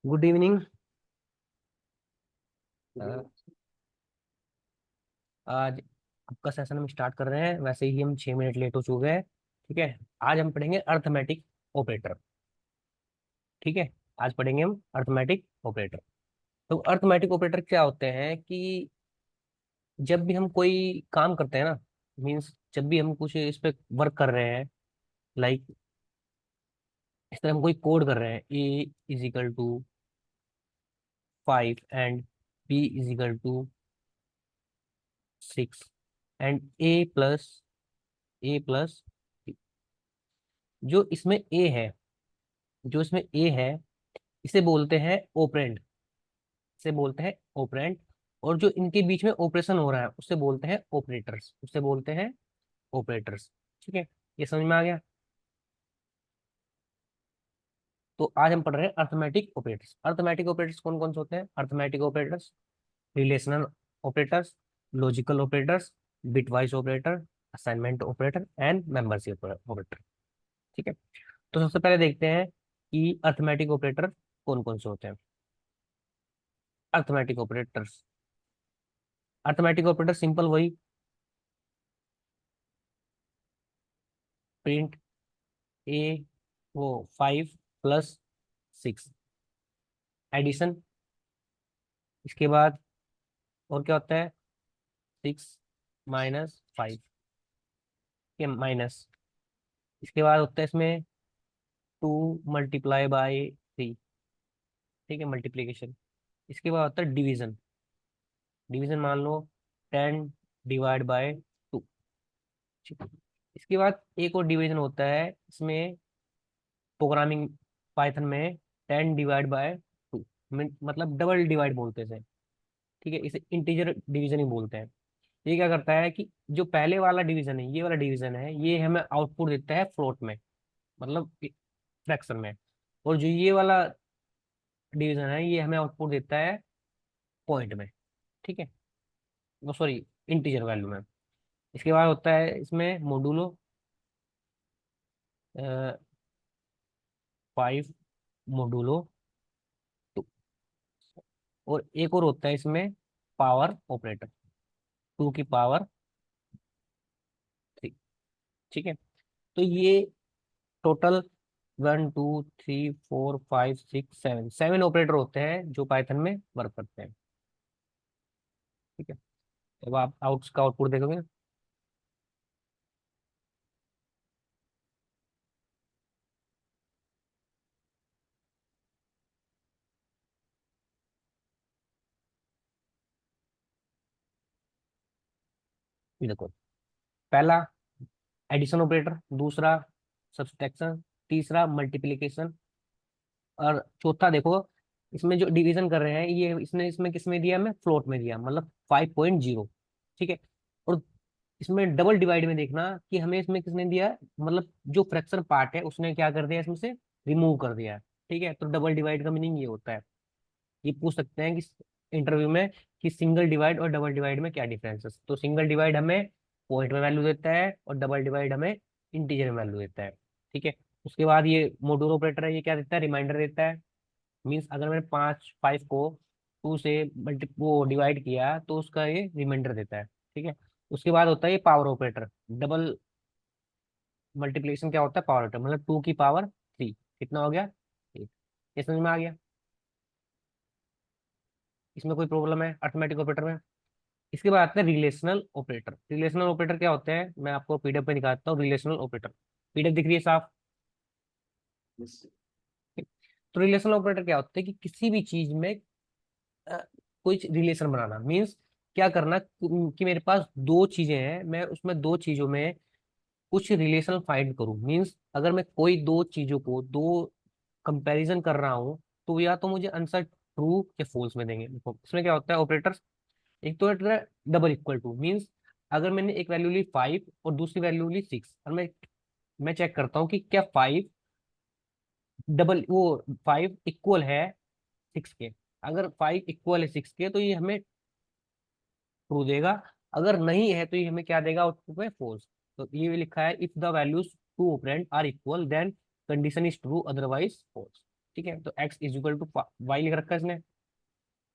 Good evening. आज आपका session हम स्टार्ट कर रहे हैं। वैसे ही हम 6 मिनट लेट हो चुके हैं। ठीक है। आज हम पढ़ेंगे अर्थमेटिक ऑपरेटर। ठीक है। आज पढ़ेंगे हम अर्थमेटिक ऑपरेटर। तो अर्थमेटिक ऑपरेटर क्या होते हैं कि जब भी हम कोई काम करते हैं ना, मीन्स जब भी हम कुछ इस पे वर्क कर रहे हैं, लाइक इस तरह हम कोई कोड कर रहे हैं, A = 5 and B = 6 and A+, जो इसमें ए है, जो इसमें ए है, इसे बोलते हैं ऑपरेंड। इसे बोलते हैं ऑपरेंड। और जो इनके बीच में ऑपरेशन हो रहा है उसे बोलते हैं ऑपरेटर्स। उसे बोलते हैं ऑपरेटर्स। ठीक है। ये समझ में आ गया। तो आज हम पढ़ रहे हैं अर्थमेटिक ऑपरेटर्स। अर्थमेटिक ऑपरेटर्स कौन कौन से होते हैं? Arithmetic operators, relational operators, logical operators, bitwise operator, assignment operator and membership operator. ठीक है। तो सबसे पहले देखते हैं कि अर्थमेटिक ऑपरेटर कौन कौन से होते हैं। Arithmetic operators, arithmetic operator simple वही, प्रिंट ए, वो 5+6, एडिशन। इसके बाद और क्या होता है? 6 - 5 के माइनस। इसके बाद होता है इसमें 2 × 3। ठीक है, मल्टीप्लीकेशन। इसके बाद होता है डिवीजन। डिवीजन मान लो 10/2। ठीक है। इसके बाद एक और डिवीजन होता है इसमें प्रोग्रामिंग पाइथन में, 10/2, मतलब डबल डिवाइड बोलते हैं इसे। ठीक है, इसे इंटीजर डिवीजन ही बोलते हैं। ये क्या करता है कि जो पहले वाला डिवीजन है, ये वाला डिवीजन है, ये हमें आउटपुट देता है फ्लोट में, मतलब फ्रैक्शन में। और जो ये वाला डिवीजन है, ये हमें आउटपुट देता है पॉइंट में। ठीक है, वो सॉरी, इंटीजर वैल्यू में। इसके बाद होता है इसमें मोडुलो 5 मोडुलो 2। और एक और होता है इसमें पावर ऑपरेटर, 2 की पावर 3। ठीक है। तो ये टोटल 1 2 3 4 5 6 7 ऑपरेटर होते हैं जो पाइथन में वर्क करते हैं। ठीक है। अब आप आउट्स का आउटपुट देखोगे ना। ये देखो, पहला एडिशन ऑपरेटर, दूसरा सब्सट्रैक्शन, तीसरा मल्टीप्लिकेशन, और चौथा देखो, इसमें जो डिवीजन कर रहे हैं ये इसने इसमें किसमें दिया? हमें फ्लोट में दिया, मतलब 5.0। ठीक है। और इसमें डबल डिवाइड में देखना कि हमें इसमें किसने दिया, मतलब जो फ्रैक्शन पार्ट है उसने क्या कर दिया, इसमें से रिमूव कर दिया है। ठीक है। तो डबल डिवाइड का मीनिंग ये होता है। ये पूछ सकते हैं कि इंटरव्यू में कि सिंगल डिवाइड और डबल डिवाइड में क्या डिफरेंस है। तो सिंगल डिवाइड हमें पॉइंट में वैल्यू देता है और डबल डिवाइड हमें इंटीजर में वैल्यू देता है। ठीक है। उसके बाद ये मॉड्यूल ऑपरेटर है, ये क्या देता है? रिमाइंडर देता है। मीन्स अगर मैंने 5 को 2 से मल्टी वो डिवाइड किया तो उसका ये रिमाइंडर देता है। ठीक है। उसके बाद होता है ये पावर ऑपरेटर, डबल मल्टीप्लिकेशन क्या होता है? पावर ऑपरेटर, मतलब 2 की पावर 3। कितना हो गया? 8। ये समझ में आ गया। इसमें कोई प्रॉब्लम है अर्थमेटिक ऑपरेटर में? इसके बाद आता है रिलेशनल ऑपरेटर। रिलेशनल ऑपरेटर क्या होते हैं, मैं आपको पीडीएफ में दिखाता हूँ। रिलेशनल ऑपरेटर, पीडीएफ दिख रही है साफ? तो रिलेशनल ऑपरेटर क्या होते हैं कि किसी भी चीज में अ, कुछ रिलेशन बनाना। मीन्स क्या करना कि मेरे पास दो चीजें हैं, मैं उसमें दो चीजों में कुछ रिलेशन फाइंड करूं। मीन्स अगर मैं कोई दो चीजों को दो कंपैरिजन कर रहा हूं, तो या तो मुझे आंसर ट्रू या फॉल्स में देंगे। देखो इसमें क्या होता है ऑपरेटर्स, एक तो है डबल इक्वल टू। मीन्स अगर मैंने एक वैल्यू ली 5 और दूसरी वैल्यू ली 6, और मैं चेक करता हूँ कि क्या 5 इक्वल है 6 के। अगर 5 = 6 के तो ये हमें ट्रू देगा। अगर नहीं है तो ये हमें क्या देगा आउटपुट में? फॉल्स। तो ये भी लिखा है, if the values two operand are equal then condition is true, otherwise false. ठीक है, तो x is equal to Y लिख रखा है इसने।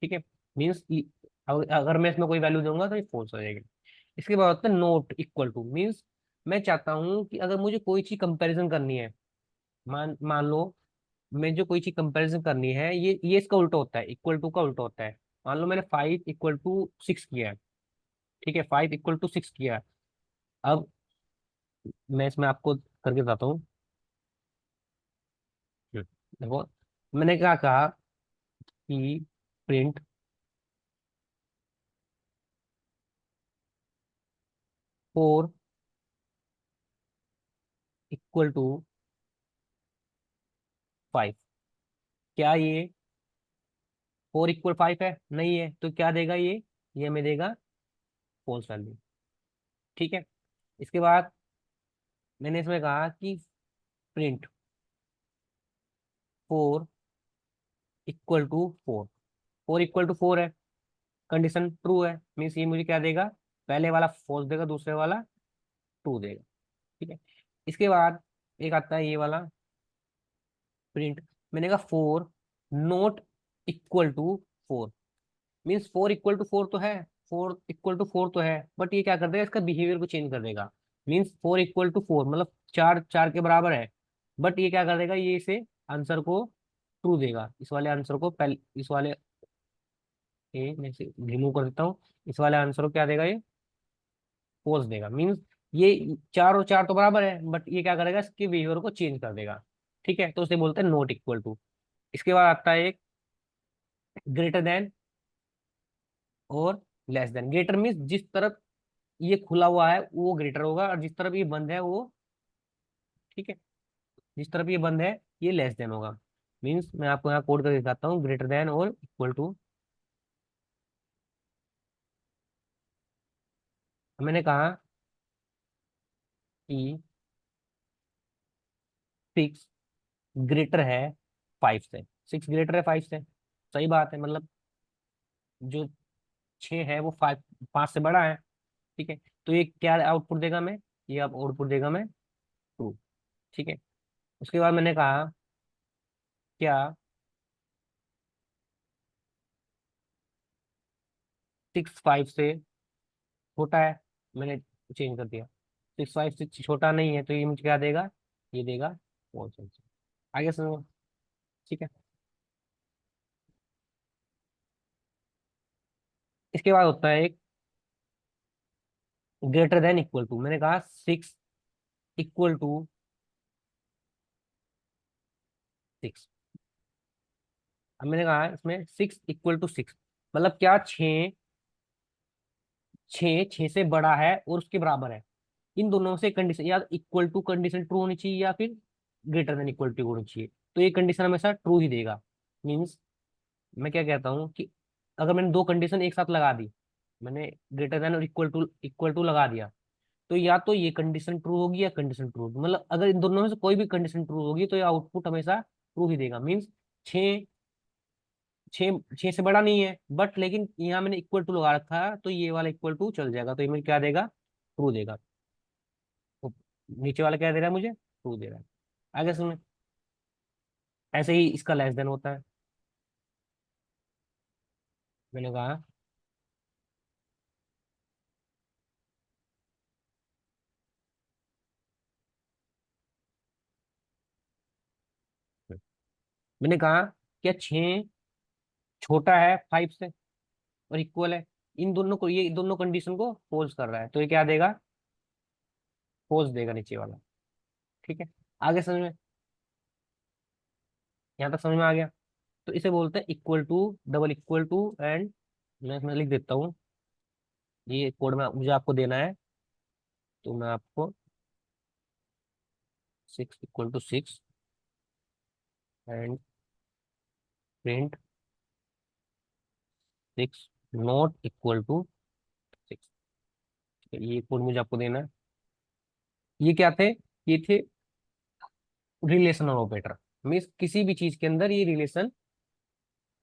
ठीक है, मीन्स अगर मैं इसमें कोई वैल्यू दूंगा तो ये फॉल्स हो जाएगी। इसके बाद होता है नॉट इक्वल टू, मीन्स मैं चाहता हूँ कि अगर मुझे कोई चीज कंपैरिजन करनी है, मान मान लो मैं जो कोई चीज कंपैरिजन करनी है, ये इसका उल्टा होता है, इक्वल टू का उल्टा होता है। मान लो मैंने 5 = 6 किया है। ठीक है, 5 = 6 किया है। अब मैं इसमें आपको करके बताता हूँ। देखो, मैंने क्या कहा कि प्रिंट 4 = 5। क्या ये 4 = 5 है? नहीं है, तो क्या देगा ये हमें देगा फॉल्स वैल्यू। ठीक है, इसके बाद मैंने इसमें कहा कि प्रिंट 4 = 4। 4 = 4 है, कंडीशन ट्रू है, मीन्स ये मुझे क्या देगा, पहले वाला फॉल्स देगा, दूसरे वाला ट्रू देगा। ठीक है, इसके बाद एक आता है ये वाला प्रिंट, मैंने कहा 4 ≠ = 4। मीन्स 4 = 4 तो है, 4 = 4 तो है, बट ये क्या कर देगा, इसका बिहेवियर को चेंज कर देगा। मीन्स 4 = 4 मतलब चार चार के बराबर है, बट ये क्या कर देगा, ये इसे आंसर को ट्रू देगा, इस वाले आंसर को पहले, इस वाले ए मैं इसे रिमूव कर देता हूँ, इस वाले आंसर को क्या देगा, ये फॉल्स देगा। मीन्स ये चार और चार तो बराबर है, बट ये क्या करेगा, इसके बिहेवियर को चेंज कर देगा। ठीक है, तो उसे बोलते हैं नॉट इक्वल टू। इसके बाद आता है एक ग्रेटर देन और लेस देन। ग्रेटर मीन्स जिस तरफ ये खुला हुआ है वो ग्रेटर होगा, और जिस तरफ ये बंद है वो, ठीक है, जिस तरफ ये बंद है ये लेस देन होगा। मीन्स मैं आपको यहाँ कोड करके दिखाता हूँ, ग्रेटर देन और इक्वल टू। मैंने कहा कि 6 ग्रेटर है 5 से। 6 ग्रेटर है 5 से, सही बात है, मतलब जो 6 है वो 5 से बड़ा है। ठीक है, तो ये क्या आउटपुट देगा मैं, ये अब आउटपुट देगा मैं ट्रू। ठीक है, उसके बाद मैंने कहा क्या 6 5 से छोटा है, मैंने चेंज कर दिया, 6 5 से छोटा नहीं है, तो ये मुझे क्या देगा, ये देगा फॉल्स आंसर। आगे सुनो। ठीक है, इसके बाद होता है एक ग्रेटर देन इक्वल टू। मैंने कहा 6 = 6। अब मैंने कहा इसमें 6 = 6, मतलब क्या 6 से बड़ा है और उसके बराबर है। इन दोनों से कंडीशन, या इक्वल टू कंडीशन ट्रू होनी चाहिए, या फिर ग्रेटर देन इक्वल टू होनी चाहिए, तो ये कंडीशन हमेशा ट्रू ही देगा। मीन्स मैं क्या कहता हूँ कि अगर मैंने दो कंडीशन एक साथ लगा दी, मैंने ग्रेटर देन और इक्वल टू लगा दिया, तो या तो ये कंडीशन ट्रू होगी या कंडीशन ट्रू होगी, मतलब अगर इन दोनों में से कोई भी कंडीशन ट्रू होगी तो ये आउटपुट हमेशा ट्रू ही देगा। मीन्स छः छः से बड़ा नहीं है, बट लेकिन यहाँ मैंने इक्वल टू लगा रखा है, तो ये वाला इक्वल टू चल जाएगा, तो ये मुझे क्या देगा, ट्रू देगा। तो नीचे वाला क्या दे रहा है, मुझे ट्रू दे रहा है। आगे सुन, ऐसे ही इसका लेस देन होता है। मैंने कहा मैंने कहा क्या 6 छोटा है 5 से और इक्वल है, इन दोनों को, ये दोनों कंडीशन को फॉल्स कर रहा है, तो ये क्या देगा, फॉल्स देगा नीचे वाला। ठीक है, आगे समझ में, यहाँ तक समझ में आ गया। तो इसे बोलते हैं equal to, double equal to and, मैं इसमें लिख देता हूँ, ये कोड में मुझे आपको देना है, तो मैं आपको 6 = 6 एंड प्रिंट 6 ≠ = 6। ये कोड मुझे आपको देना है। ये क्या थे, ये थे रिलेशनल ऑपरेटर, मीन्स किसी भी चीज के अंदर ये रिलेशन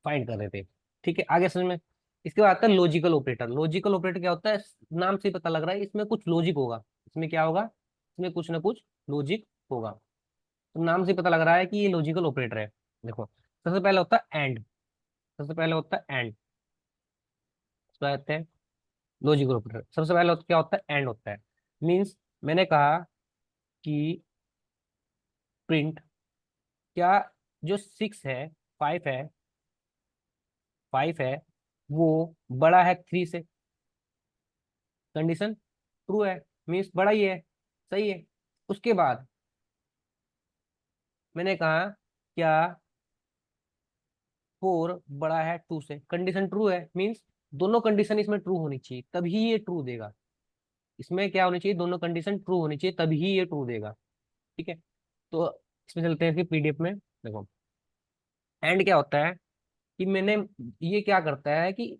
फाइंड कर रहे थे। ठीक है, आगे समझ में। इसके बाद आता है लॉजिकल ऑपरेटर। लॉजिकल ऑपरेटर क्या होता है, नाम से ही पता लग रहा है इसमें कुछ लॉजिक होगा। इसमें क्या होगा, इसमें कुछ ना कुछ लॉजिक होगा, तो नाम से पता लग रहा है कि ये लॉजिकल ऑपरेटर है। देखो, सबसे पहले होता है एंड, सबसे पहले होता है एंड, उसको कहते हैं लॉजिकल ऑपरेटर। सबसे पहले क्या होता है, एंड होता है। मीन्स मैंने कहा कि प्रिंट, क्या जो 6 है, 5 है, 5 है, वो बड़ा है 3 से। कंडीशन ट्रू है, मीन्स बड़ा ही है, सही है। उसके बाद मैंने कहा क्या 4 बड़ा है 2 से। कंडीशन ट्रू है, मीन्स दोनों कंडीशन इसमें ट्रू होनी चाहिए तभी ये ट्रू देगा। इसमें क्या होनी चाहिए, दोनों कंडीशन ट्रू होनी चाहिए तभी ये ट्रू देगा। ठीक है, तो इसमें चलते हैं कि पीडीएफ में। देखो, एंड क्या होता है कि मैंने, ये क्या करता है कि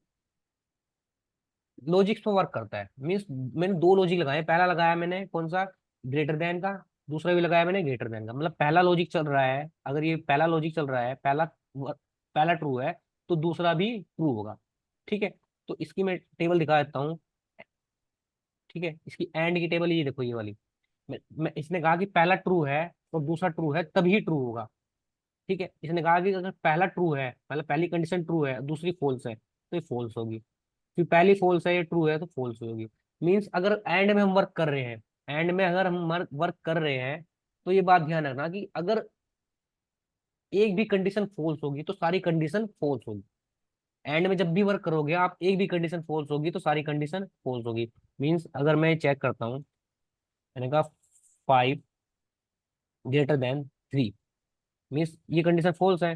लॉजिक्स पे वर्क करता है। मीन्स मैंने दो लॉजिक लगाए, पहला लगाया मैंने कौन सा, ग्रेटर देन का, दूसरा भी लगाया मैंने ग्रेटर देन का। मतलब पहला लॉजिक चल रहा है, अगर ये पहला लॉजिक चल रहा है, पहला ट्रू है तो दूसरा भी ट्रू होगा। ठीक है, तो इसकी मैं टेबल दिखा देता हूँ। ठीक है, इसकी एंड की टेबल ये देखो, ये वाली। मैं इसने कहा कि पहला ट्रू है और दूसरा ट्रू है तभी ट्रू होगा। ठीक है, इसने कहा कि अगर पहला ट्रू है, मतलब पहली कंडीशन ट्रू है, दूसरी फॉल्स है तो ये फॉल्स होगी। फिर पहली फॉल्स है, ये ट्रू है तो फॉल्स होगी। मीन्स अगर एंड में हम वर्क कर रहे हैं, एंड में अगर हम वर्क कर रहे हैं, तो ये बात ध्यान रखना कि अगर एक भी कंडीशन फॉल्स होगी तो सारी कंडीशन फॉल्स होगी। एंड में जब भी वर्क करोगे आप, एक भी कंडीशन फॉल्स होगी तो सारी कंडीशन फॉल्स होगी। मीन्स अगर मैं चेक करता हूँ, मैंने कहा 5 ग्रेटर देन 3, मीन्स ये कंडीशन फॉल्स है।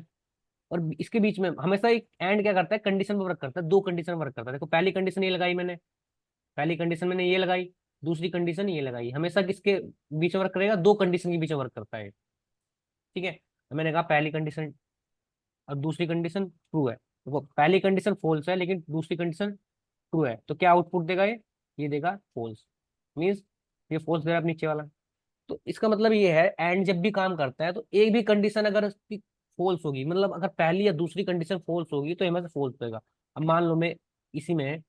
और इसके बीच में हमेशा एक एंड क्या करता है, कंडीशन पे वर्क करता है, दो कंडीशन वर्क करता है। देखो, पहली कंडीशन ये लगाई मैंने, पहली कंडीशन मैंने ये लगाई, दूसरी कंडीशन ये लगाई। हमेशा किसके बीच में वर्क करेगा, दो कंडीशन के बीच में वर्क करता है। ठीक है, तो मैंने कहा पहली कंडीशन और दूसरी कंडीशन ट्रू है। देखो, पहली कंडीशन फॉल्स है लेकिन दूसरी कंडीशन ट्रू है, तो क्या आउटपुट देगा ये देगा फॉल्स। मीन्स ये फॉल्स दे रहा है नीचे वाला। तो इसका मतलब ये है, एंड जब भी काम करता है तो एक भी कंडीशन अगर उसकी फॉल्स होगी, मतलब अगर पहली या दूसरी कंडीशन फॉल्स होगी तो हमें से फॉल्स देगा। अब मान लो मैं इसी में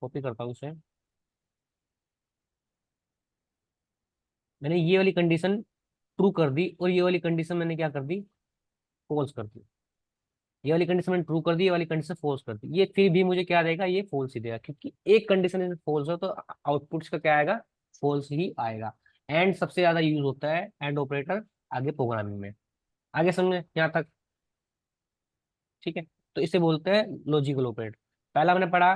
कॉपी करता हूँ इसे, मैंने ये वाली कंडीशन ट्रू कर दी और ये वाली कंडीशन मैंने क्या कर दी, फॉल्स कर दी। ये वाली कंडीशन मैंने ट्रू कर दी, ये वाली कंडीशन फॉल्स कर दी, ये फिर भी मुझे क्या देगा, ये फॉल्स ही देगा, क्योंकि एक कंडीशन फॉल्स हो तो आउटपुट का क्या आएगा, फॉल्स ही आएगा। एंड सबसे ज्यादा यूज होता है, एंड ऑपरेटर आगे प्रोग्रामिंग में। आगे समझे यहाँ तक? ठीक है, तो इसे बोलते हैं लॉजिकल ऑपरेटर। पहला हमने पढ़ा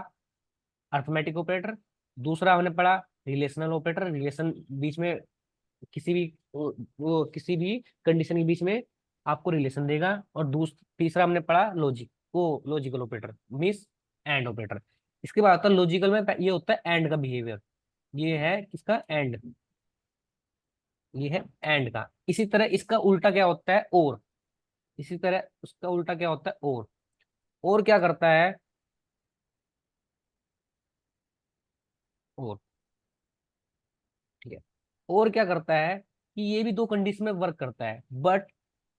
अर्थमेटिक ऑपरेटर, दूसरा हमने पढ़ा रिलेशनल ऑपरेटर, रिलेशन बीच में किसी भी वो किसी भी कंडीशन के बीच में आपको रिलेशन देगा। और तीसरा हमने पढ़ा लॉजिक, वो logical operator means and operator. इसके बाद आता है लॉजिकल में, ये होता है एंड का बिहेवियर। ये है किसका, एंड, ये है एंड का। इसी तरह इसका उल्टा क्या होता है, और। इसी तरह उसका उल्टा क्या होता है, और क्या करता है, और। ठीक है, और क्या करता है कि ये भी दो कंडीशन में वर्क करता है, बट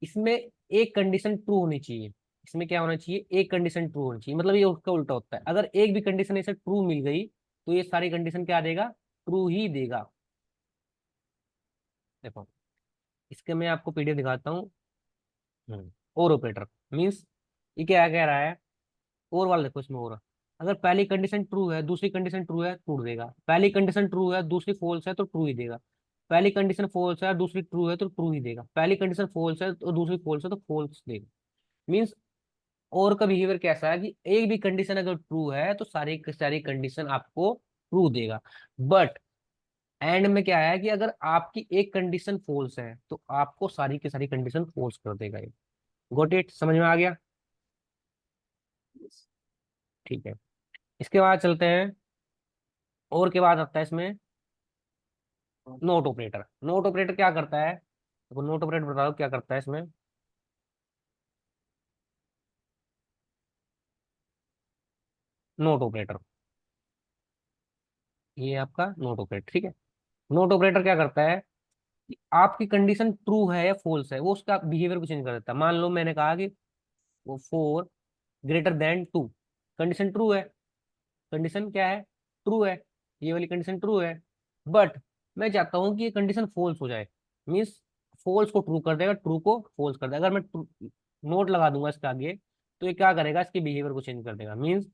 इसमें एक कंडीशन ट्रू होनी चाहिए। इसमें क्या होना चाहिए, एक कंडीशन ट्रू होनी चाहिए। मतलब ये उसका उल्टा होता है, अगर एक भी कंडीशन इसे ट्रू मिल गई तो ये सारी कंडीशन क्या देगा, ट्रू ही देगा। देखो, इसके मैं आपको पीडीएफ दिखाता हूँ। और ऑपरेटर मीन्स ये क्या कह रहा है, और वाला देखो इसमें, और अगर पहली कंडीशन ट्रू है, दूसरी कंडीशन ट्रू है, ट्रू देगा। पहली कंडीशन ट्रू है, दूसरी फॉल्स है तो ट्रू ही देगा। पहली कंडीशन फॉल्स है, दूसरी ट्रू है तो ट्रू ही देगा। पहली कंडीशन फॉल्स है तो दूसरी फॉल्स है तो फॉल्स देगा। मीन्स और का बिहेवियर कैसा है कि एक भी कंडीशन अगर ट्रू है तो सारी की सारी कंडीशन आपको ट्रू देगा। बट एंड में क्या है कि अगर आपकी एक कंडीशन फॉल्स है तो आपको सारी की सारी कंडीशन फॉल्स कर देगा ये। गोट इट, समझ में आ गया? ठीक है, इसके बाद चलते हैं, और के बाद आता है इसमें नोट ऑपरेटर। नोट ऑपरेटर क्या करता है, तो नोट ऑपरेटर बताओ क्या करता है इसमें। नोट ऑपरेटर, ये आपका नोट ऑपरेटर। ठीक है, नोट ऑपरेटर क्या करता है कि आपकी कंडीशन ट्रू है या फॉल्स है, वो उसका बिहेवियर को चेंज कर देता है। मान लो मैंने कहा कि वो 4 ग्रेटर देन 2, कंडीशन ट्रू है। कंडीशन क्या है, ट्रू है, ये वाली कंडीशन ट्रू है। बट मैं चाहता हूं कि ये कंडीशन फॉल्स हो जाए। मीन्स फॉल्स को ट्रू कर देगा, ट्रू को फॉल्स कर देगा। अगर मैं नोट लगा दूंगा इसके आगे, तो ये क्या करेगा, इसके बिहेवियर को चेंज कर देगा। मीन्स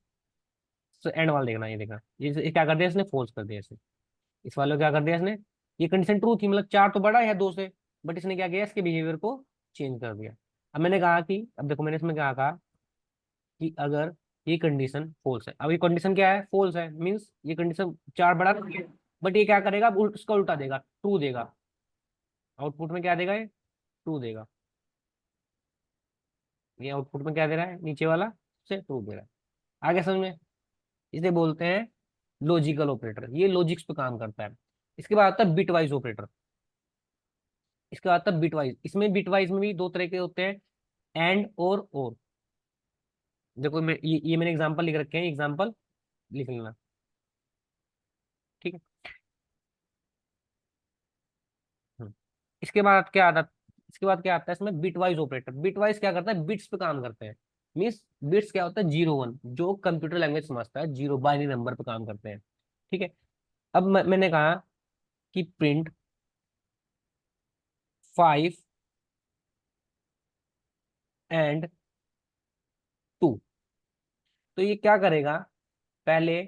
एंड वाला देखना, ये देखना, ये क्या कर दिया इसने, फॉल्स कर दिया इसे। इस वाले को क्या कर दिया इसने, ये कंडीशन ट्रू थी, मतलब 4 तो बड़ा है 2 से, बट इसने क्या किया, इसके बिहेवियर को चेंज कर दिया। अब मैंने कहा कि, अब देखो मैंने इसमें क्या कहा कि अगर ये कंडीशन फॉल्स है, अब ये कंडीशन क्या है, फॉल्स है, मीन्स ये कंडीशन 4 बड़ा, बट ये क्या करेगा, उसका उल्टा देगा, ट्रू देगा। आउटपुट में क्या देगा, ये ट्रू देगा। ये आउटपुट में क्या दे रहा है, नीचे वाला से ट्रू दे रहा है। आगे समझ में, इसे बोलते हैं लॉजिकल ऑपरेटर, ये लॉजिक्स पे काम करता है। इसके बाद आता है बिटवाइज ऑपरेटर। इसके बाद आता है बिटवाइज। इसमें बिटवाइज में भी 2 तरह के होते हैं, एंड और। देखो मैं ये मैंने एग्जांपल लिख रखे हैं, एग्जांपल लिख लेना, ठीक है। हम्म। इसके बाद क्या आता, इसके बाद क्या आता है इसमें, बिटवाइज ऑपरेटर। बिटवाइज क्या करता है, बिट्स पे काम करते हैं। मीन्स बिट्स क्या होता है, 0 1, जो कंप्यूटर लैंग्वेज समझता है, जीरो बाइनरी नंबर पे काम करते हैं, ठीक है। अब मैंने कहा कि प्रिंट 5 and 2, तो ये क्या करेगा, पहले,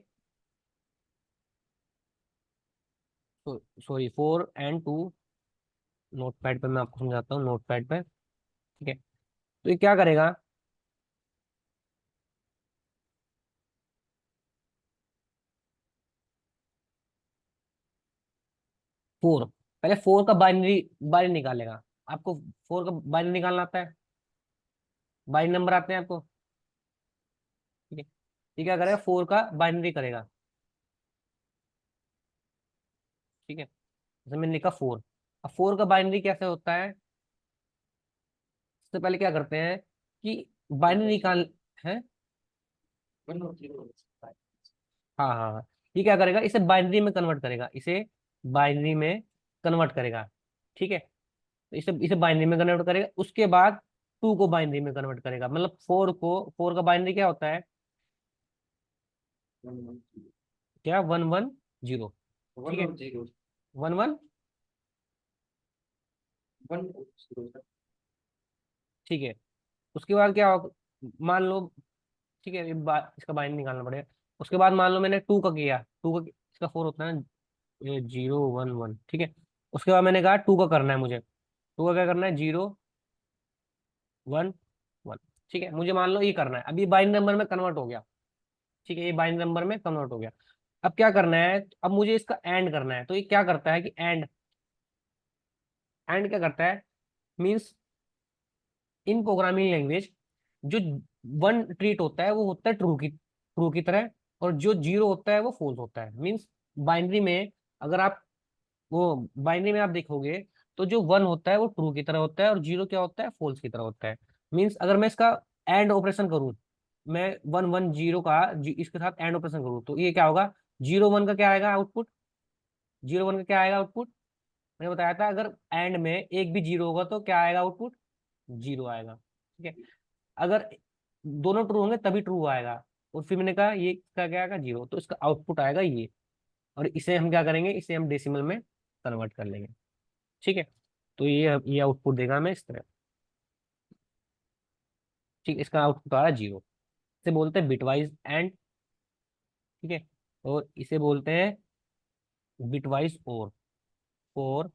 सॉरी 4 and 2, नोट पैड पे मैं आपको समझाता हूँ, नोट पैड पे, ठीक है। तो ये क्या करेगा, 4, पहले 4 का बाइनरी बाइनरी निकालेगा। आपको 4 का बाइनरी निकालना आता है, बाइनरी नंबर आते हैं आपको, ठीक है। ये क्या करेगा, 4 का बाइनरी करेगा, ठीक है। जैसे मैंने लिखा 4। अब 4 का बाइनरी कैसे होता है, सबसे पहले क्या करते हैं कि बाइनरी निकाल है, हाँ हाँ हाँ। ये क्या करेगा, इसे बाइनरी में कन्वर्ट करेगा, इसे बाइनरी में कन्वर्ट करेगा, ठीक है। तो इसे इसे बाइनरी में कन्वर्ट करेगा, उसके बाद 2 को बाइनरी में कन्वर्ट करेगा। मतलब 4 का बाइनरी क्या होता है, क्या, 1 1 0, ठीक है, 1 1, ठीक है। उसके बाद क्या होगा, मान लो, ठीक है, इसका बाइनरी निकालना पड़ेगा। उसके बाद मान लो मैंने 2 का किया, 2 का, इसका 4 होता है ना, 0 1 1, ठीक है। उसके बाद मैंने कहा 2 का करना है मुझे, 2 का क्या करना है, 0 1 1, ठीक है। मुझे मान लो ये करना है, अब ये बाइनरी नंबर में कन्वर्ट हो गया, ठीक है, ये बाइनरी नंबर में कन्वर्ट हो गया। अब क्या करना है, अब मुझे इसका एंड करना है। तो ये क्या करता है कि एंड, एंड क्या करता है, मीन्स इन प्रोग्रामिंग लैंग्वेज, जो 1 ट्रीट होता है वो होता है ट्रू की तरह, और जो 0 होता है वो फॉल्स होता है। मीन्स बाइनरी में, अगर आप वो बाइनरी में आप देखोगे, तो जो 1 होता है वो ट्रू की तरह होता है, और 0 क्या होता है, फॉल्स की तरह होता है। मीन्स अगर मैं इसका एंड ऑपरेशन करूं, मैं 1 1 0 का इसके साथ एंड ऑपरेशन करूं, तो ये क्या होगा, 0 1 का क्या आएगा आउटपुट, 0 1 का क्या आएगा आउटपुट, मैंने बताया था, अगर एंड में एक भी 0 होगा तो क्या आएगा आउटपुट, 0 आएगा, ठीक है। अगर दोनों ट्रू होंगे तभी ट्रू आएगा, और फिर मैंने कहा ये इसका क्या आएगा, 0, तो इसका आउटपुट आएगा ये। और इसे हम क्या करेंगे, इसे हम डेसिमल में कन्वर्ट कर लेंगे, ठीक है। तो ये आउटपुट देगा हमें इस तरह, ठीक है। इसका आउटपुट आ रहा है 0। इसे बोलते हैं बिटवाइज एंड, ठीक है। और इसे बोलते हैं बिटवाइज और 2,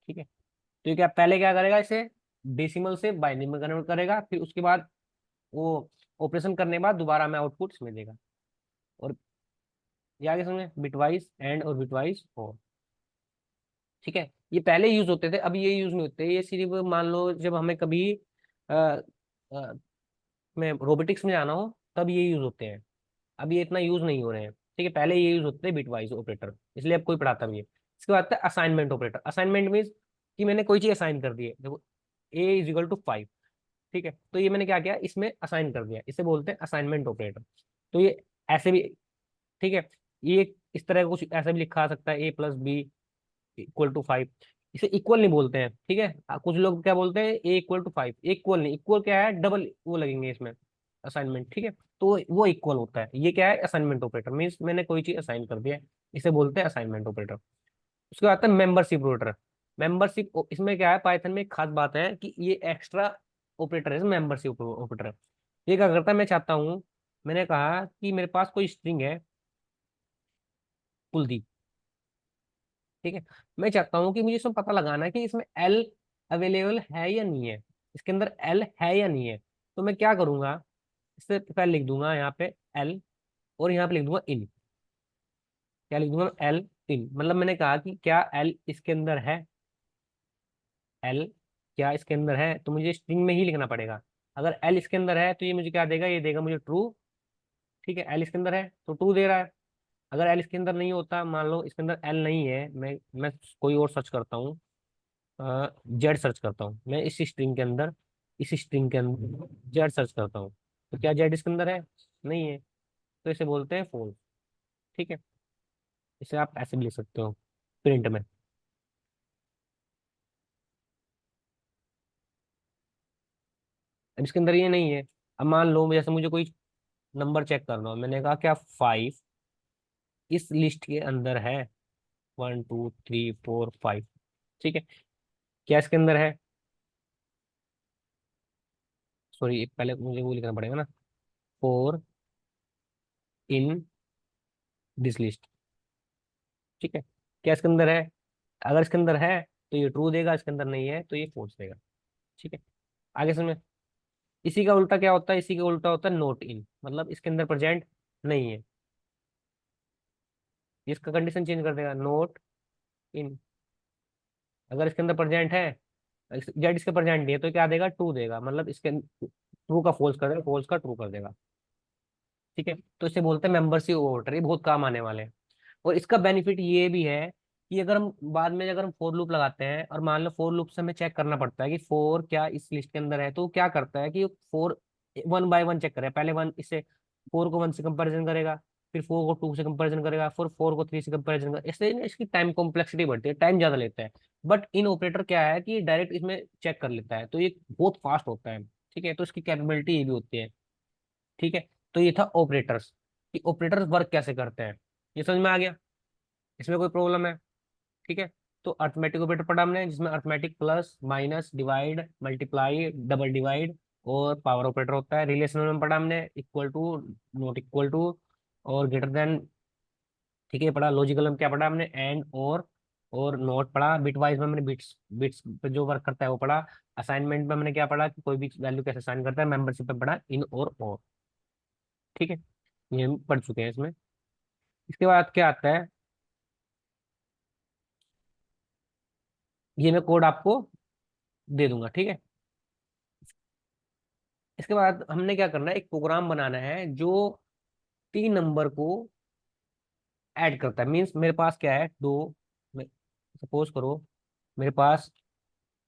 ठीक है। तो ये क्या, पहले क्या करेगा, इसे डेसिमल से बाइनरी में कन्वर्ट करेगा, फिर उसके बाद वो ऑपरेशन करने के बाद दोबारा हमें आउटपुट इसमें देगा। और ये आगे समझे, बिटवाइज एंड और बिटवाइज और, ठीक है। ये पहले यूज होते थे, अब ये यूज नहीं होते। ये सिर्फ मान लो जब हमें कभी आ, आ, में रोबोटिक्स में जाना हो तब ये यूज होते हैं, अब ये इतना यूज नहीं हो रहे हैं, ठीक है। पहले ये यूज होते थे बिटवाइज ऑपरेटर, इसलिए अब कोई पढ़ाता भी है। इसके बाद आता है असाइनमेंट ऑपरेटर। असाइनमेंट मीन्स कि मैंने कोई चीज असाइन कर दी है, देखो A = 5, ठीक है। तो ये मैंने क्या किया, इसमें असाइन कर दिया, इसे बोलते हैं असाइनमेंट ऑपरेटर। तो ये ऐसे भी, ठीक है, ये इस तरह का कुछ ऐसा भी लिखा आ सकता है, A + B = 5। इसे इक्वल नहीं बोलते हैं, ठीक है। कुछ लोग क्या बोलते हैं, A = 5, इक्वल नहीं, इक्वल क्या है, डबल वो लगेंगे इसमें, असाइनमेंट, ठीक है। तो वो इक्वल होता है, ये क्या है, असाइनमेंट ऑपरेटर। मीन्स मैंने कोई चीज असाइन कर दिया है, इसे बोलते हैं असाइनमेंट ऑपरेटर। उसके बाद आता है मेंबरशिप ऑपरेटर। मेंबरशिप इसमें क्या है, पाइथन में एक खास बात है कि ये एक्स्ट्रा ऑपरेटर है, मेंबरशिप ऑपरेटर। ये क्या करता है, मैं चाहता हूँ, मैंने कहा कि मेरे पास कोई स्ट्रिंग है कुलदीप, ठीक है। मैं चाहता हूँ कि मुझे इसमें पता लगाना है कि इसमें एल अवेलेबल है या नहीं है, इसके अंदर एल है या नहीं है। तो मैं क्या करूंगा, इससे पहले लिख दूंगा यहाँ पे एल, और यहाँ पे लिख दूंगा इन। क्या लिख दूंगा, एल इन, मतलब मैंने कहा कि क्या एल इसके अंदर है, एल क्या इसके अंदर है, तो मुझे स्ट्रिंग में ही लिखना पड़ेगा। अगर एल इसके अंदर है तो ये मुझे क्या देगा, ये देगा मुझे ट्रू, ठीक है। एल इसके अंदर है तो ट्रू दे रहा है। अगर एल इसके अंदर नहीं होता, मान लो इसके अंदर एल नहीं है, मैं कोई और सर्च करता हूँ, जेड सर्च करता हूँ मैं इस स्ट्रिंग के अंदर, इस स्ट्रिंग के अंदर जेड सर्च करता हूँ, तो क्या जेड इसके अंदर है, नहीं है, तो इसे बोलते हैं फॉल्स, ठीक है। इसे आप ऐसे भी लिख सकते हो प्रिंट में। अब इसके अंदर ये नहीं है। अब मान लो जैसे मुझे कोई नंबर चेक करना हो, मैंने कहा क्या 5 इस लिस्ट के अंदर है, 1 2 3 4 5, ठीक है। क्या इसके अंदर है, सॉरी पहले मुझे वो लिखना पड़ेगा ना, 4 इन दिस लिस्ट, ठीक है। क्या इसके अंदर है, अगर इसके अंदर है तो ये ट्रू देगा, इसके अंदर नहीं है तो ये फॉल्स देगा, ठीक है। आगे समझ। इसी का उल्टा क्या होता है, इसी का उल्टा होता है नॉट इन, मतलब इसके अंदर प्रेजेंट नहीं है, इसका कंडीशन चेंज कर देगा, नॉट इन। अगर इसके अंदर प्रेजेंट है, जेड इसके प्रेजेंट नहीं है, तो क्या देगा, टू देगा, मतलब इसके ट्रू का फॉल्स कर देगा, फॉल्स का ट्रू कर देगा, ठीक है। तो इसे बोलते हैं मेंबरशिप ओवरटर, ये बहुत काम आने वाले हैं। और इसका बेनिफिट ये भी है कि अगर हम बाद में अगर हम फोर लूप लगाते हैं, और मान लो फोर लूप से हमें चेक करना पड़ता है कि फोर क्या इस लिस्ट के अंदर है, तो वो क्या करता है कि four one by one check करेगा, पहले वन इससे फोर को वन से कंपैरिजन करेगा, फिर फोर को टू से कंपैरिजन करेगा, फिर फोर को थ्री से कंपैरिजन करेगा, इससे ना इसकी टाइम कॉम्प्लेक्सिटी बढ़ती है, टाइम ज्यादा लेता है। बट इन ऑपरेटर क्या है कि डायरेक्ट इसमें चेक कर लेता है, तो ये बहुत फास्ट होता है, ठीक है। तो इसकी कैपेबिलिटी ये भी होती है, ठीक है। तो ये था ऑपरेटर्स, कि ऑपरेटर्स वर्क कैसे करते हैं, ये समझ में आ गया, इसमें कोई प्रॉब्लम है, ठीक है। तो अर्थमेटिक ऑपरेटर पढ़ा हमने, जिसमें arithmetic plus minus divide multiply double divide और पावर ऑपरेटर होता है। रिलेशनल में पढ़ा हमने equal to, not equal to और ग्रेटर देन, ठीक है, पढ़ा। लॉजिकल में क्या पढ़ा हमने, एंड और नॉट पढ़ा। बिट वाइज में हमने बिट्स बिट्स पे जो वर्क करता है वो पढ़ा। असाइनमेंट में हमने क्या पढ़ा कि कोई भी वैल्यू कैसे असाइन करता है। मेंबरशिप पे पढ़ा इन और, ठीक है। ये हम पढ़ चुके हैं इसमें। इसके बाद क्या आता है, ये मैं कोड आपको दे दूंगा, ठीक है। इसके बाद हमने क्या करना है, एक प्रोग्राम बनाना है जो तीन नंबर को ऐड करता है। मीन्स मेरे पास क्या है, दो, सपोज करो मेरे पास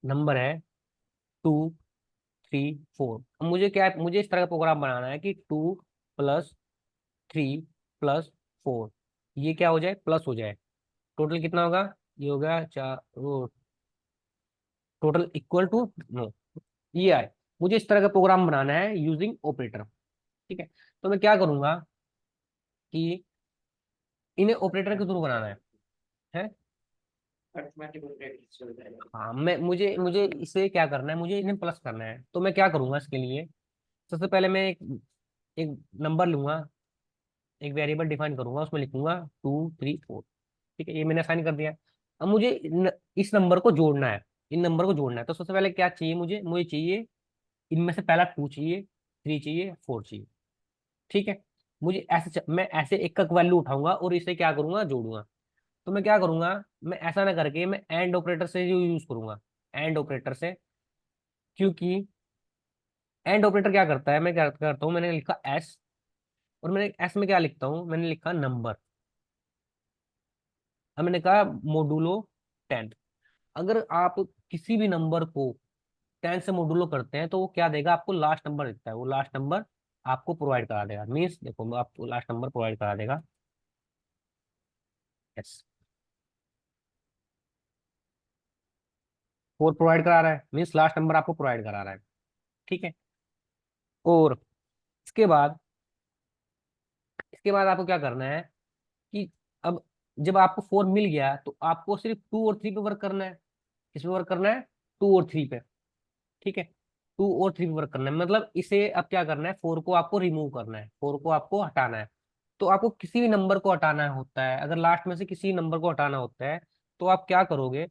नंबर है 2 3 4। अब मुझे क्या है, मुझे इस तरह का प्रोग्राम बनाना है कि 2 + 3 + 4 ये क्या हो जाए, प्लस हो जाए। टोटल कितना होगा, ये हो गया चार, वो टोटल इक्वल टू नो, ये आए। मुझे इस तरह का प्रोग्राम बनाना है यूजिंग ऑपरेटर, ठीक है। तो मैं क्या करूंगा कि इन्हें ऑपरेटर के थ्रू बनाना है। हाँ, मैं मुझे मुझे इसे क्या करना है, मुझे इन्हें प्लस करना है, तो मैं क्या करूंगा इसके लिए, सबसे पहले मैं एक नंबर लूंगा, एक वेरिएबल डिफाइन करूंगा, उसमें लिखूंगा 2 3 4, ठीक है। ये मैंने असाइन कर दिया। अब मुझे इस नंबर को जोड़ना है, इन नंबर को जोड़ना है। तो सबसे पहले क्या चाहिए, मुझे मुझे चाहिए इनमें से पहला 2 चाहिए, 3 चाहिए, 4 चाहिए, ठीक है। मुझे मैं ऐसे एक एक वैल्यू उठाऊंगा और इसे क्या करूंगा, जोड़ूंगा। तो मैं क्या करूंगा, मैं ऐसा ना करके मैं एंड ऑपरेटर से जो यूज करूंगा, एंड ऑपरेटर से। क्योंकि एंड ऑपरेटर क्या करता है, मैं क्या करता हूँ, मैंने लिखा एस, और मैंने एस में क्या लिखता हूँ, मैंने लिखा नंबर। अब मैंने कहा मोडुलो 10। अगर आप किसी भी नंबर को 10 से मोडुलो करते हैं तो वो क्या देगा, आपको लास्ट नंबर देता है, वो लास्ट नंबर आपको प्रोवाइड करा देगा। मीन्स देखो, आपको लास्ट नंबर प्रोवाइड करा देगा, यस, 4 प्रोवाइड करा रहा है, मीन्स लास्ट नंबर आपको प्रोवाइड करा रहा है, ठीक है। और इसके बाद आपको क्या करना है कि अब जब आपको 4 मिल गया तो आपको सिर्फ 2 और 3 पे वर्क करना है। किस पे वर्क करना है? 2 और 3 पे। ठीक है, 2 और 3 पे वर्क करना है, मतलब इसे अब क्या करना है, 4 को आपको रिमूव करना है, 4 को आपको हटाना है। तो आपको किसी भी नंबर को हटाना होता है, अगर लास्ट में से किसी नंबर को हटाना होता है तो आप क्या करोगे,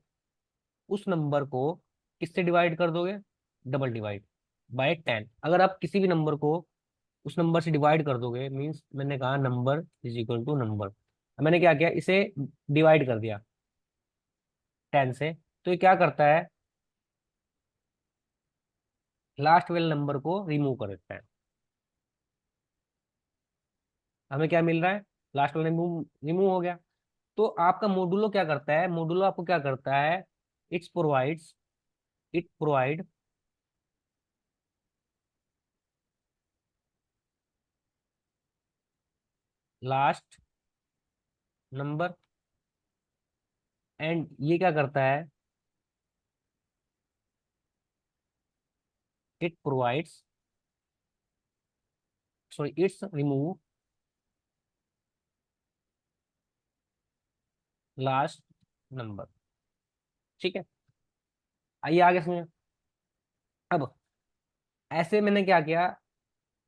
उस नंबर को किससे डिवाइड कर दोगे? Double divide by 10। अगर आप किसी भी नंबर को उस नंबर से डिवाइड कर दोगे, मीन्स मैंने कहा number is equal to number, मैंने क्या किया, इसे डिवाइड कर दिया 10 से, तो ये क्या करता है, लास्ट वाले नंबर को रिमूव कर देता है। हमें क्या मिल रहा है, लास्ट वाला रिमूव रिमूव हो गया। तो आपका मोडुलो क्या करता है, मोडुलो आपको क्या करता है, it's provides, it provide last number, and ये क्या करता है, it provides, sorry it's remove last number. ठीक है, आइए आगे समझो। अब ऐसे मैंने क्या किया,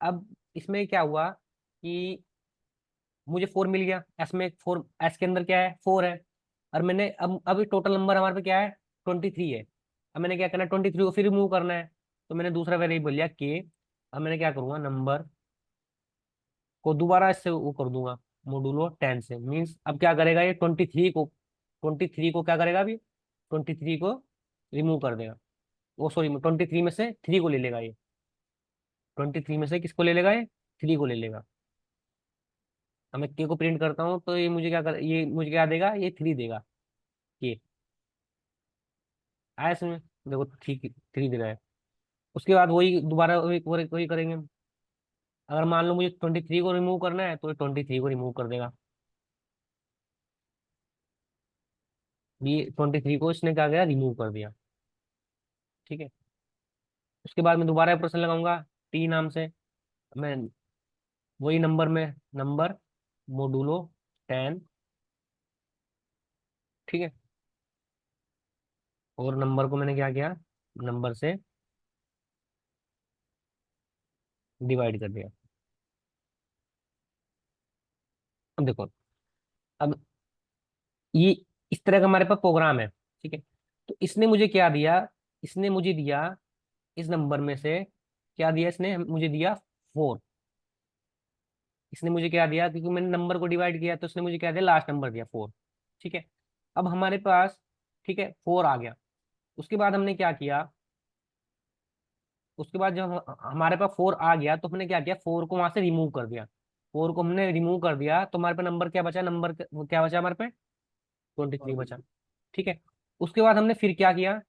अब इसमें क्या हुआ कि मुझे 4 मिल गया, एस में 4, एस के अंदर क्या है, 4 है। और मैंने अब टोटल नंबर हमारे पे क्या है, 23 है। अब मैंने क्या करना है, 23 को फिर रिमूव करना है। तो मैंने दूसरा वेरिएबल लिया के। अब मैंने क्या करूंगा, नंबर को दोबारा इससे वो कर दूंगा, मोडुलो 10 से, मीन्स अब क्या करेगा ये 23 को क्या करेगा अभी, 23 को रिमूव कर देगा। वो सॉरी, 23 में से 3 को ले लेगा ये, 23 में से किसको ले लेगा, ये 3 को ले लेगा। अब मैं के को प्रिंट करता हूँ तो ये मुझे क्या देगा, ये 3 देगा। के आया इसमें, देखो 3 दे रहा है। उसके बाद वही दोबारा वही करेंगे हम। अगर मान लो मुझे 23 को रिमूव करना है तो ये 23 को रिमूव कर देगा। ये 23 को इसने क्या किया, रिमूव कर दिया। ठीक है, उसके बाद मैं दोबारा ऑपरेशन लगाऊंगा टी नाम से। मैं वही नंबर में, नंबर मोडुलो 10। ठीक है, और नंबर को मैंने क्या किया, नंबर से डिवाइड कर दिया। अब देखो, अब ये इस तरह का हमारे पास प्रोग्राम है। ठीक है, तो इसने मुझे क्या दिया, इसने मुझे दिया इस नंबर में से, क्या दिया इसने मुझे दिया, 4। इसने मुझे क्या दिया, क्योंकि मैंने नंबर को डिवाइड किया तो इसने मुझे क्या दिया, लास्ट नंबर दिया 4। ठीक है, अब हमारे पास, ठीक है, 4 आ गया। उसके बाद हमने क्या किया, उसके बाद जब हमारे पास 4 आ गया तो हमने क्या किया, 4 को वहां से रिमूव कर दिया। 4 को हमने रिमूव कर दिया तो हमारे पास नंबर क्या बचा, क्या बचा हमारे पे, 23 बचा। ठीक है, उसके बाद हमने फिर क्या किया,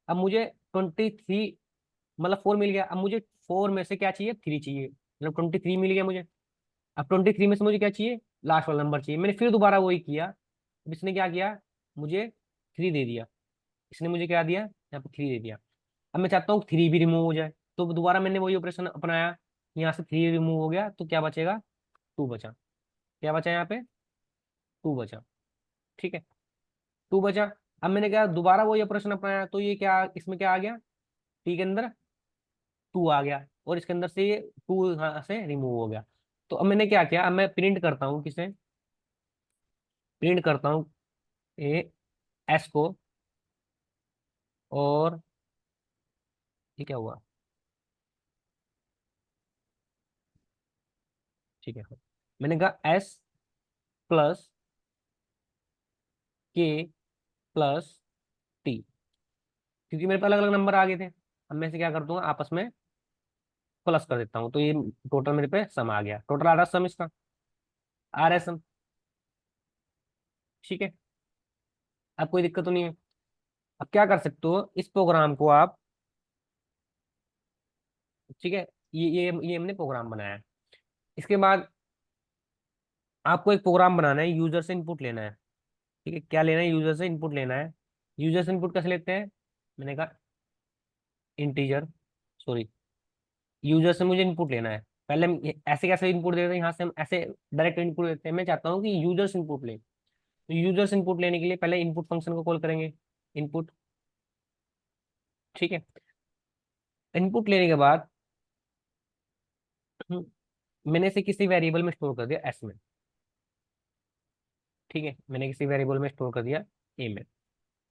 अब मुझे 23, मतलब 4 मिल गया, अब मुझे 4 में से क्या चाहिए, 3 चाहिए, मतलब 23 मिल गया मुझे। अब 23 में से मुझे क्या चाहिए, लास्ट वाला नंबर चाहिए। मैंने फिर दोबारा वही किया। अब इसने क्या किया, मुझे 3 दे दिया। इसने मुझे क्या दिया, यहाँ पे 3 दे दिया। अब मैं चाहता हूँ 3 भी रिमूव हो जाए, तो दोबारा मैंने वही ऑपरेशन अपनाया। यहाँ से 3 रिमूव हो गया तो क्या बचेगा, 2 बचा। क्या बचा यहाँ पे, 2 बचा। ठीक है, 2 बचा। अब मैंने क्या, दोबारा वही ऑपरेशन अपनाया, तो ये क्या, इसमें क्या आ गया, टी के अंदर 2 आ गया, और इसके अंदर से ये 2 यहाँ से रिमूव हो गया। तो अब मैंने क्या किया, अब मैं प्रिंट करता हूँ, किसे प्रिंट करता हूँ, ए एस को, और ये क्या हुआ, ठीक है, मैंने कहा एस प्लस के प्लस टी, क्योंकि मेरे पास अलग अलग नंबर आ गए थे। अब मैं से क्या कर दूंगा, आपस में प्लस कर देता हूँ, तो ये टोटल मेरे पे सम आ गया, टोटल आ रहा सम इसका, आ रहा है सम। ठीक है, अब कोई दिक्कत तो नहीं है। अब क्या कर सकते हो, इस प्रोग्राम को आप, ठीक है, ये हमने प्रोग्राम बनाया है। इसके बाद आपको एक प्रोग्राम बनाना है, यूजर से इनपुट लेना है। ठीक है, क्या लेना है, यूजर से इनपुट लेना है। यूजर से इनपुट कैसे लेते हैं, मैंने कहा इंटीजर, सॉरी, यूजर से मुझे इनपुट लेना है। पहले हम ऐसे कैसे इनपुट देते हैं, यहाँ से हम ऐसे डायरेक्ट इनपुट देते हैं, मैं चाहता हूँ कि यूजर से इनपुट ले। तो यूजर्स इनपुट लेने के लिए पहले इनपुट फंक्शन को कॉल करेंगे, इनपुट। ठीक है, इनपुट लेने के बाद मैंने इसे किसी वेरिएबल में स्टोर कर दिया एस में। ठीक है, मैंने किसी वेरिएबल में स्टोर कर दिया ए में,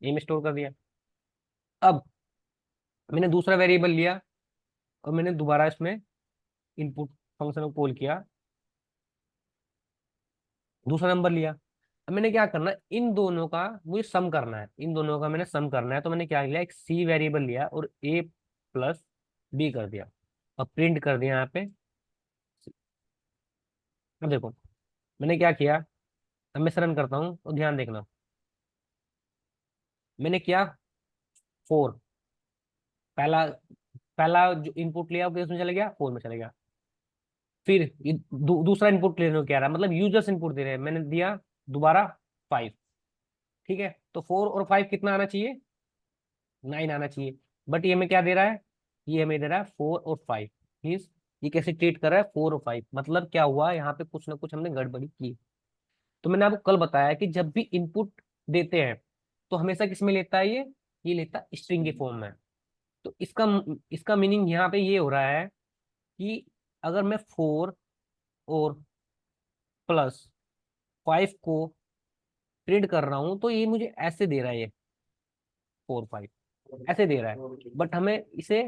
ए में स्टोर कर दिया। अब मैंने दूसरा वेरिएबल लिया और मैंने दोबारा इसमें इनपुट फंक्शन को कॉल किया, दूसरा नंबर लिया। अब मैंने क्या करना है, इन दोनों का मुझे सम करना है, इन दोनों का मैंने सम करना है। तो मैंने क्या लिया, एक सी वेरिएबल लिया और ए प्लस बी कर दिया और प्रिंट कर दिया यहाँ पे। अब देखो मैंने क्या किया, अब मैं रन करता हूँ तो ध्यान देखना। मैंने किया 4, पहला पहला जो इनपुट लिया वो किसमें चला गया, 4 में चला गया। फिर ये दूसरा इनपुट लेने को कह रहा है, मतलब यूजर्स इनपुट दे रहे हैं, मैंने दिया दोबारा 5। ठीक है, तो 4 और 5 कितना आना चाहिए, 9 आना चाहिए। बट ये हमें क्या दे रहा है, ये हमें दे रहा है 4 और 5। मीन्स ये कैसे ट्रीट कर रहा है, 4 और 5, मतलब क्या हुआ यहाँ पे कुछ ना कुछ हमने गड़बड़ी की। तो मैंने आपको कल बताया कि जब भी इनपुट देते हैं तो हमेशा किस में लेता है, ये लेता है स्ट्रिंग के फॉर्म में। तो इसका इसका मीनिंग यहाँ पे ये हो रहा है कि अगर मैं 4 और +5 को प्रिंट कर रहा हूँ तो ये मुझे ऐसे दे रहा है, ये 4 5 ऐसे दे रहा है। बट हमें इसे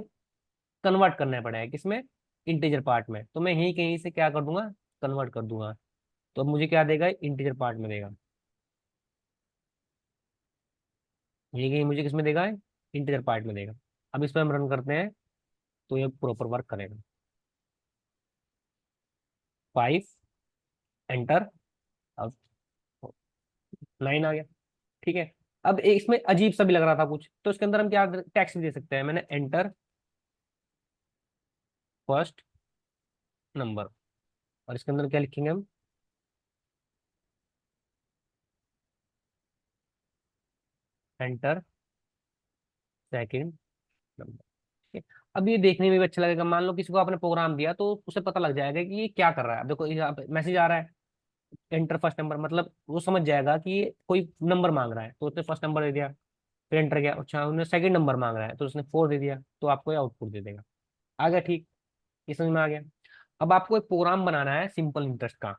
कन्वर्ट करना पड़ेगा किसमें, इंटीजर पार्ट में। तो मैं यहीं कहीं से क्या कर दूंगा, कन्वर्ट कर दूंगा। तो अब मुझे क्या देगा, इंटीजर पार्ट में देगा, यहीं कहीं मुझे किसमें देगा, इंटीजर पार्ट में देगा। अब इस पर हम रन करते हैं तो ये प्रॉपर वर्क करेगा। 5, एंटर। अब 9 आ गया। ठीक है, अब इसमें अजीब सा भी लग रहा था कुछ, तो इसके अंदर हम क्या टैक्स भी दे सकते हैं। मैंने एंटर फर्स्ट नंबर, और इसके अंदर क्या लिखेंगे हम, एंटर सेकंड नंबर। ठीक है, अब ये देखने में भी अच्छा लगेगा। मान लो किसी को आपने प्रोग्राम दिया तो उसे पता लग जाएगा कि ये क्या कर रहा है। अब देखो यहाँ पे मैसेज आ रहा है, एंटर फर्स्ट नंबर, मतलब वो समझ जाएगा कि ये कोई नंबर मांग रहा है, तो उसने फर्स्ट नंबर दे दिया। फिर एंटर गया, अच्छा उन्होंने सेकंड नंबर मांग रहा है तो उसने 4 दे दिया, तो आपको ये आउटपुट दे देगा। आ गया, ठीक, ये समझ में आ गया। अब आपको एक प्रोग्राम बनाना है सिंपल इंटरेस्ट का।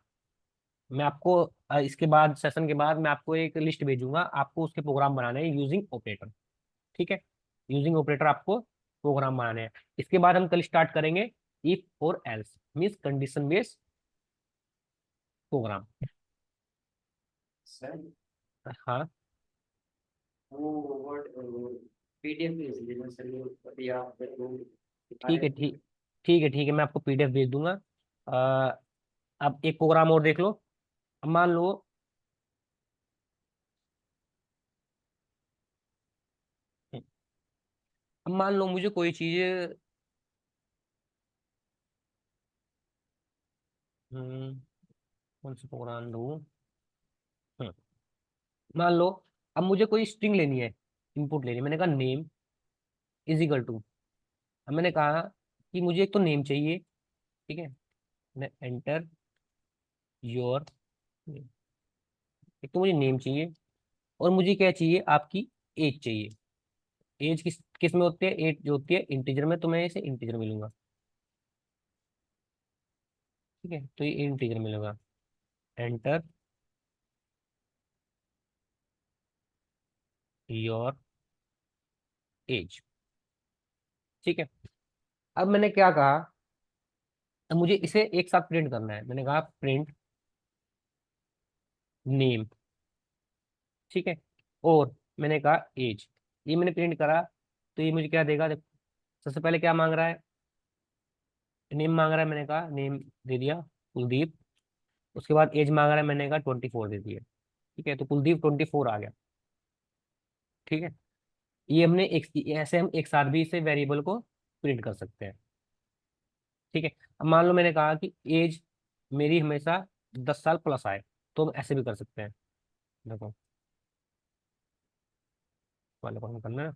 मैं आपको इसके बाद सेशन के बाद मैं आपको एक लिस्ट भेजूंगा, आपको उसके प्रोग्राम बनाने हैं यूजिंग ऑपरेटर। ठीक है, यूजिंग ऑपरेटर आपको प्रोग्राम बनाने हैं। इसके बाद हम कल स्टार्ट करेंगे इफ और else, means condition based program. Sir हाँ, वो वर्ड पीडीएफ भेज देना सर, वो अभी आप वो दिखा ठीक रहे है, थे। ठीक है, मैं आपको पीडीएफ भेज दूंगा। अ, अब एक प्रोग्राम और देख लो। अब मान लो, अब मान लो मुझे कोई चीज, हम्म, कौन सा प्रोग्राम दूँ। हम्म, मान लो अब मुझे कोई स्ट्रिंग लेनी है, इनपुट लेनी है। मैंने कहा नेम इज इक्वल टू, अब मैंने कहा कि मुझे एक तो नेम चाहिए। ठीक है, मैं एंटर योर, एक तो मुझे नेम चाहिए और मुझे क्या चाहिए, आपकी एज चाहिए। एज किस किस में होती है, एज जो होती है इंटीजर में, तो मैं इसे इंटीजर मिलूंगा। ठीक है, तो ये इंटीजर मिलेगा, एंटर योर एज। ठीक है, अब मैंने क्या कहा, अब मुझे इसे एक साथ प्रिंट करना है। मैंने कहा प्रिंट नेम। ठीक है, और मैंने कहा एज, ये मैंने प्रिंट करा। तो ये मुझे क्या देगा, देखो सबसे पहले क्या मांग रहा है, नेम मांग रहा है। मैंने कहा नेम दे दिया कुलदीप। उसके बाद एज मांग रहा है, मैंने कहा 24 दे दिया। ठीक है, तो कुलदीप 24 आ गया। ठीक है, ये हमने एक, ऐसे हम एक साथ भी इसे वेरिएबल को प्रिंट कर सकते हैं। ठीक है, अब मान लो मैंने कहा कि एज मेरी हमेशा 10 साल प्लस आए, तो हम ऐसे भी कर सकते हैं। देखो वाले कौन करना है,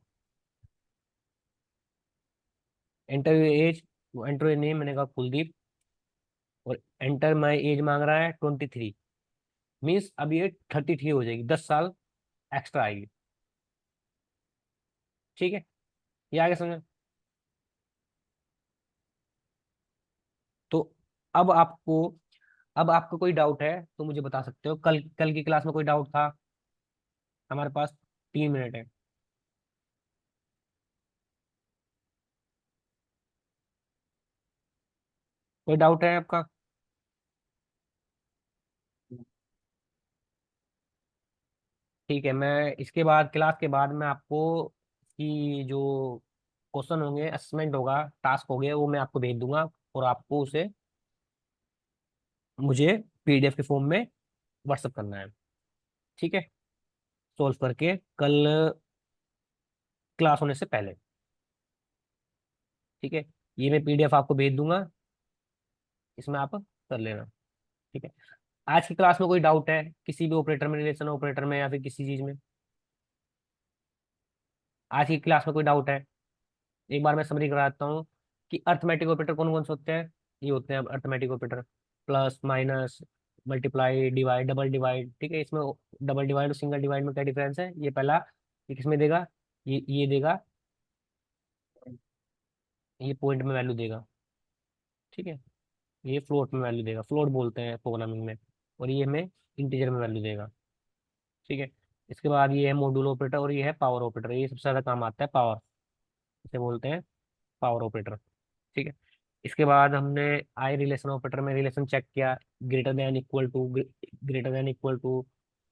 enter your age, enter your name, मैंने कहा कुलदीप, और एंटर माई एज मांग रहा है 23। मीन्स अब ये 33 हो जाएगी, 10 साल एक्स्ट्रा आएगी। ठीक है, ये आगे समझ। तो अब आपको, अब आपको कोई डाउट है तो मुझे बता सकते हो। कल कल की क्लास में कोई डाउट था? हमारे पास 3 मिनट है। कोई डाउट है आपका? ठीक है, मैं इसके बाद, क्लास के बाद मैं आपको कि जो क्वेश्चन होंगे, असेसमेंट होगा, टास्क होंगे, वो मैं आपको भेज दूंगा, और आपको उसे मुझे पीडीएफ के फॉर्म में व्हाट्सअप करना है। ठीक है, सॉल्व करके कल क्लास होने से पहले। ठीक है, ये मैं पीडीएफ आपको भेज दूंगा, इसमें आप कर लेना। ठीक है, आज की क्लास में कोई डाउट है किसी भी ऑपरेटर में, रिलेशन ऑपरेटर में, या फिर किसी चीज में? आज की क्लास में कोई डाउट है? एक बार मैं समरी कराता हूँ कि अर्थमेटिक ऑपरेटर कौन कौन से होते हैं। ये होते हैं arithmetic operator, plus, minus, multiply, divide, double divide. ठीक है, इसमें डबल डिवाइड और सिंगल डिवाइड में क्या डिफरेंस है? ये पहला, ये किसमें देगा? ये देगा, ये पॉइंट में वैल्यू देगा। ठीक है, ये फ्लोट में वैल्यू देगा, फ्लोट बोलते हैं प्रोग्रामिंग में। और ये हमें इंटीजर में वैल्यू देगा। ठीक है, इसके बाद ये है मॉड्यूल ऑपरेटर, और ये है पावर ऑपरेटर। ये सबसे ज्यादा काम आता है, पावर, इसे बोलते हैं पावर ऑपरेटर। ठीक है, इसके बाद हमने आई रिलेशन ऑपरेटर में रिलेशन चेक किया, greater than equal to, greater than equal to,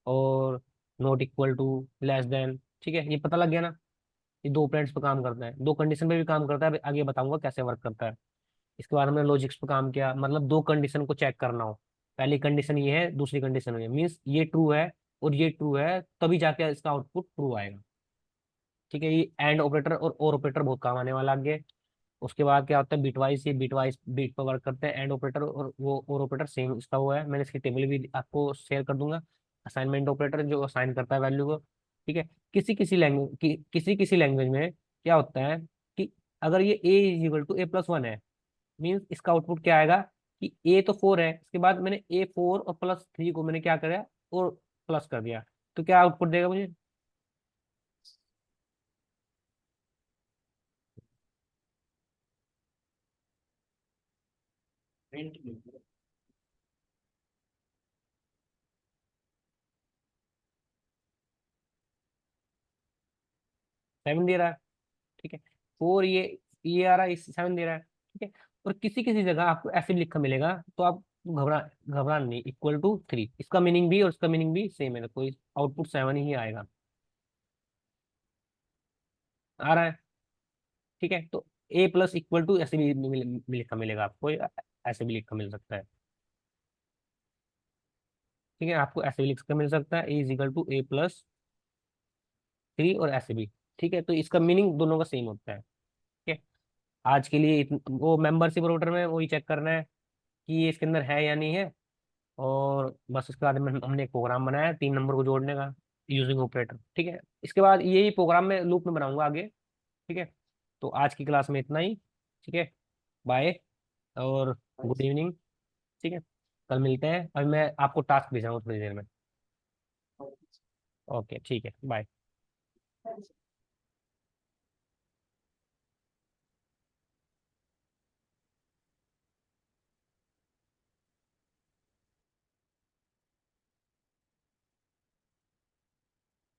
और not equal to, less than. ठीक है, ये पता लग गया ना? ये दो ऑपरेंड्स पे काम करता है, दो कंडीशन पे भी काम करता है, अभी आगे बताऊंगा कैसे वर्क करता है। इसके बाद हमने लॉजिक्स पे काम किया, मतलब दो कंडीशन को चेक करना हो, पहली कंडीशन ये है, दूसरी कंडीशन ये, मीन्स ये ट्रू है और ये ट्रू है, तभी जाके इसका आउटपुट ट्रू आएगा। ठीक है, ये एंड ऑपरेटर और ऑपरेटर बहुत काम आने वाला आगे। उसके बाद क्या होता है, बिटवाइज, ये बिटवाइज बीट पर वर्क करते हैं, एंड ऑपरेटर और वो और ऑपरेटर सेम इसका हुआ है, मैंने इसकी टेबल भी आपको शेयर कर दूंगा। असाइनमेंट ऑपरेटर जो असाइन करता है वैल्यू को। ठीक है, किसी किसी लैंग्वेज में क्या होता है कि अगर ये ए इज इक्वल टू A+1 है, मीन्स इसका आउटपुट क्या आएगा कि ए तो 4 है, इसके बाद मैंने A4 और +3 को मैंने क्या कराया, और प्लस कर दिया, तो क्या आउटपुट देगा मुझे? प्रिंट में 7 दे रहा है। ठीक है, 4, ये आ रहा है, 7 दे रहा है। ठीक है, और किसी किसी जगह आपको ऐसे भी लिखा मिलेगा, तो आप घबरा घबराना नहीं, =3, इसका मीनिंग भी और इसका मीनिंग भी सेम है, कोई आउटपुट 7 ही आएगा। आ रहा है? ठीक है, तो A+= ऐसे भी लिखा मिलेगा आपको, या ऐसे भी लिखा मिल सकता है। ठीक है, आपको ऐसे भी लिख कर मिल सकता है, A = A+3, और ऐसे भी। ठीक है, तो इसका मीनिंग दोनों का सेम होता है। ठीक है, आज के लिए वो मेंबरशिप रोटर में वही चेक करना है कि ये इसके अंदर है या नहीं है। और बस उसके बाद में हमने एक प्रोग्राम बनाया 3 नंबर को जोड़ने का, यूजिंग ऑपरेटर। ठीक है, इसके बाद यही प्रोग्राम में लूप में बनाऊंगा आगे। ठीक है, तो आज की क्लास में इतना ही। ठीक है, बाय, और गुड इवनिंग। ठीक है, कल मिलते हैं, अभी मैं आपको टास्क भेजाऊंगा थोड़ी देर में। ओके, ठीक है, बाय।